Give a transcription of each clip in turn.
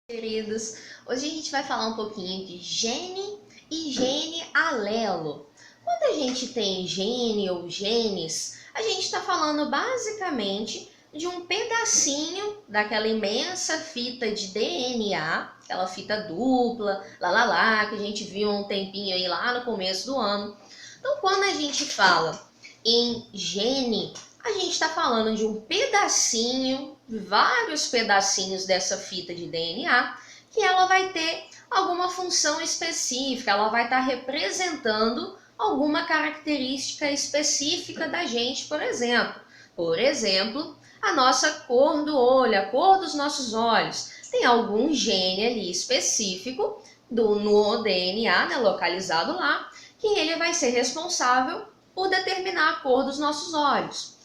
Queridos, hoje a gente vai falar um pouquinho de gene e gene alelo. Quando a gente tem gene ou genes, a gente está falando basicamente de um pedacinho daquela imensa fita de DNA, aquela fita dupla, que a gente viu um tempinho aí lá no começo do ano. Então, quando a gente fala em gene, a gente está falando de um pedacinho, vários pedacinhos dessa fita de DNA, que ela vai ter alguma função específica, ela vai estar representando alguma característica específica da gente, por exemplo. Por exemplo, a nossa cor do olho, a cor dos nossos olhos. Tem algum gene ali específico no DNA, né, localizado lá, que ele vai ser responsável por determinar a cor dos nossos olhos.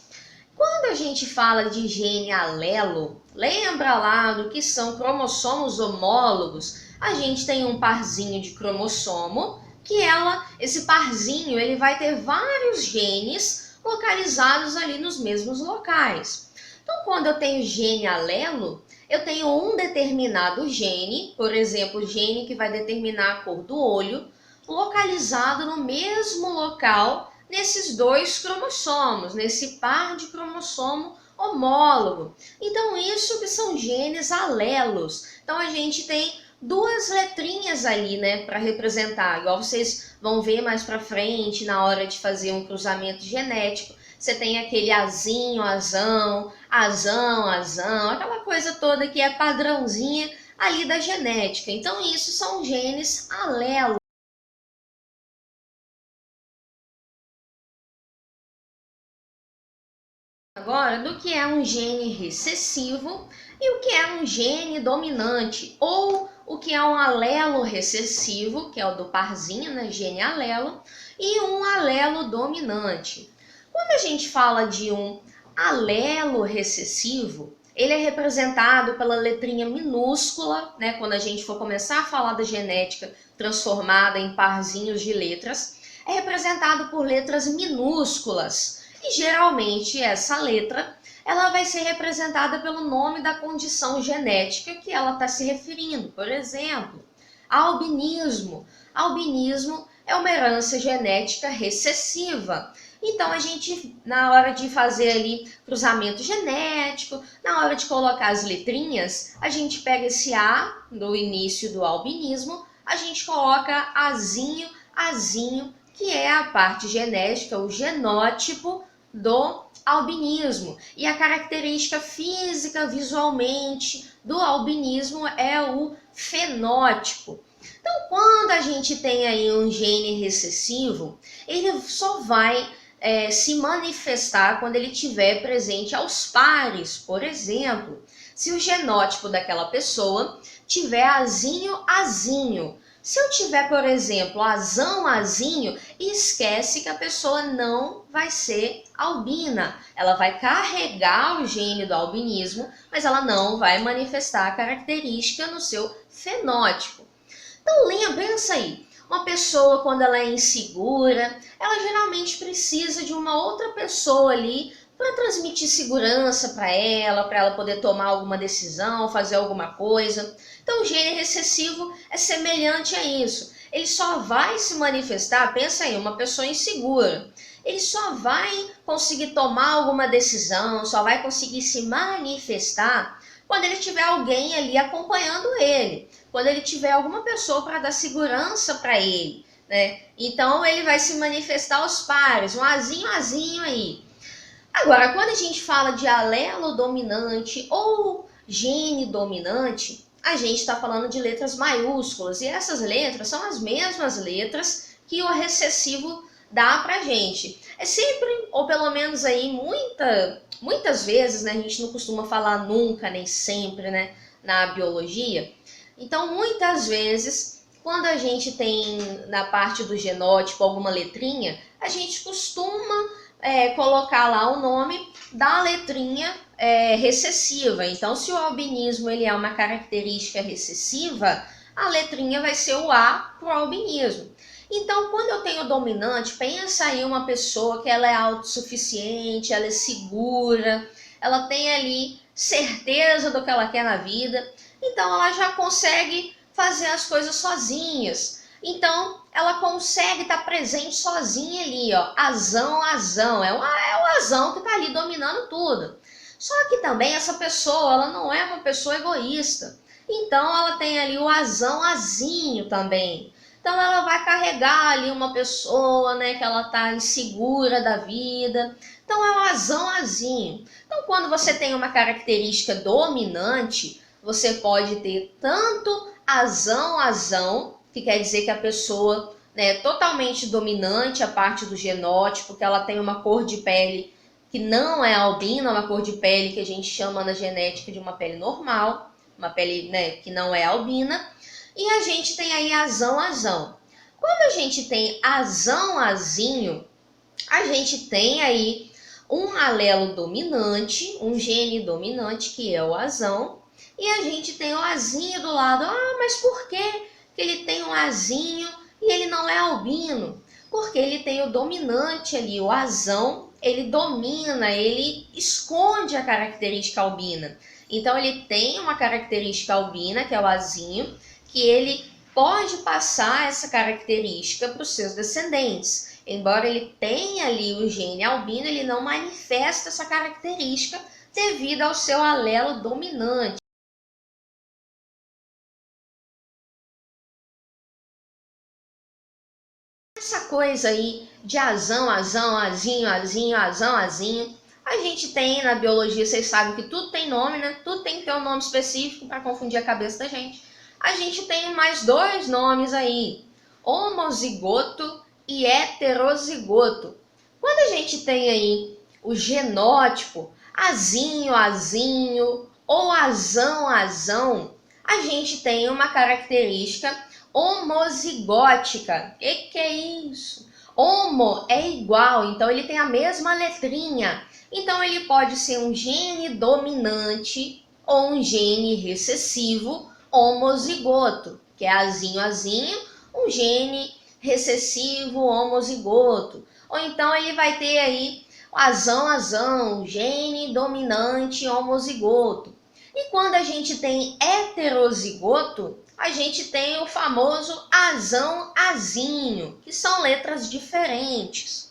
Quando a gente fala de gene alelo, lembra lá do que são cromossomos homólogos? A gente tem um parzinho de cromossomo que esse parzinho, ele vai ter vários genes localizados ali nos mesmos locais. Então, quando eu tenho gene alelo, eu tenho um determinado gene, por exemplo, o gene que vai determinar a cor do olho, localizado no mesmo local nesses dois cromossomos, nesse par de cromossomo homólogo. Então, isso que são genes alelos. Então, a gente tem duas letrinhas ali, né, para representar, igual vocês vão ver mais para frente na hora de fazer um cruzamento genético. Você tem aquele azinho, azão, azão, azão, aquela coisa toda que é padrãozinha ali da genética. Então, isso são genes alelos. Agora, do que é um gene recessivo e o que é um gene dominante, ou o que é um alelo recessivo, que é o do parzinho, né, gene alelo, e um alelo dominante. Quando a gente fala de um alelo recessivo, ele é representado pela letrinha minúscula, né, quando a gente for começar a falar da genética transformada em parzinhos de letras, é representado por letras minúsculas. E geralmente essa letra ela vai ser representada pelo nome da condição genética que ela está se referindo. Por exemplo, albinismo. Albinismo é uma herança genética recessiva. Então a gente, na hora de fazer ali cruzamento genético, na hora de colocar as letrinhas, a gente pega esse A do início do albinismo, a gente coloca Azinho, Azinho, que é a parte genética, o genótipo do albinismo. E a característica física, visualmente, do albinismo é o fenótipo. Então, quando a gente tem aí um gene recessivo, ele só vai se manifestar quando ele estiver presente aos pares. Por exemplo, se o genótipo daquela pessoa tiver azinho, azinho. Se eu tiver, por exemplo, azão, azinho, esquece que a pessoa não vai ser albina. Ela vai carregar o gene do albinismo, mas ela não vai manifestar a característica no seu fenótipo. Então, pensa aí, uma pessoa quando ela é insegura, ela geralmente precisa de uma outra pessoa ali para transmitir segurança para ela poder tomar alguma decisão, fazer alguma coisa. Então, o gene recessivo é semelhante a isso. Ele só vai se manifestar, pensa aí, uma pessoa insegura. Ele só vai conseguir tomar alguma decisão, só vai conseguir se manifestar quando ele tiver alguém ali acompanhando ele, quando ele tiver alguma pessoa para dar segurança para ele, né? Então ele vai se manifestar aos pares, um azinho aí. Agora, quando a gente fala de alelo dominante ou gene dominante, a gente está falando de letras maiúsculas, e essas letras são as mesmas letras que o recessivo dá pra gente. É sempre, ou pelo menos aí muitas vezes, né, a gente não costuma falar nunca, nem sempre, né, na biologia. Então, muitas vezes, quando a gente tem na parte do genótipo alguma letrinha, a gente costuma colocar lá o nome da letrinha recessiva. Então, se o albinismo ele é uma característica recessiva, a letrinha vai ser o A para o albinismo. Então, quando eu tenho dominante, pensa aí uma pessoa que ela é autossuficiente, ela é segura, ela tem ali certeza do que ela quer na vida, então ela já consegue fazer as coisas sozinhas. Então, ela consegue estar presente sozinha ali, ó, azão, é o azão que está ali dominando tudo. Só que também essa pessoa, ela não é uma pessoa egoísta. Então, ela tem ali o azinho também. Então, ela vai carregar ali uma pessoa, né, que ela está insegura da vida. Então, é o azinho. Então, quando você tem uma característica dominante, você pode ter tanto azão, que quer dizer que a pessoa, né, é totalmente dominante, a parte do genótipo, que ela tem uma cor de pele que não é albina, uma cor de pele que a gente chama na genética de uma pele normal, uma pele, né, que não é albina, e a gente tem aí azão. Quando a gente tem azinho, a gente tem aí um alelo dominante, um gene dominante, que é o azão, e a gente tem o azinho do lado. Ah, mas por que ele tem um azinho e ele não é albino? Porque ele tem o dominante ali, o azão, ele domina, ele esconde a característica albina. Então ele tem uma característica albina, que é o azinho, que ele pode passar essa característica para os seus descendentes. Embora ele tenha ali o gene albino, ele não manifesta essa característica devido ao seu alelo dominante. Essa coisa aí de azinho, a gente tem na biologia, vocês sabem que tudo tem nome, né? Tudo tem que ter um nome específico para confundir a cabeça da gente. A gente tem mais dois nomes aí, homozigoto e heterozigoto. Quando a gente tem aí o genótipo azinho ou azão, a gente tem uma característica homozigótica. Que é isso? Homo é igual, então ele tem a mesma letrinha. Então ele pode ser um gene dominante ou um gene recessivo homozigoto, que é azinho, um gene recessivo homozigoto. Ou então ele vai ter aí azão, gene dominante homozigoto. E quando a gente tem heterozigoto, a gente tem o famoso azinho, que são letras diferentes.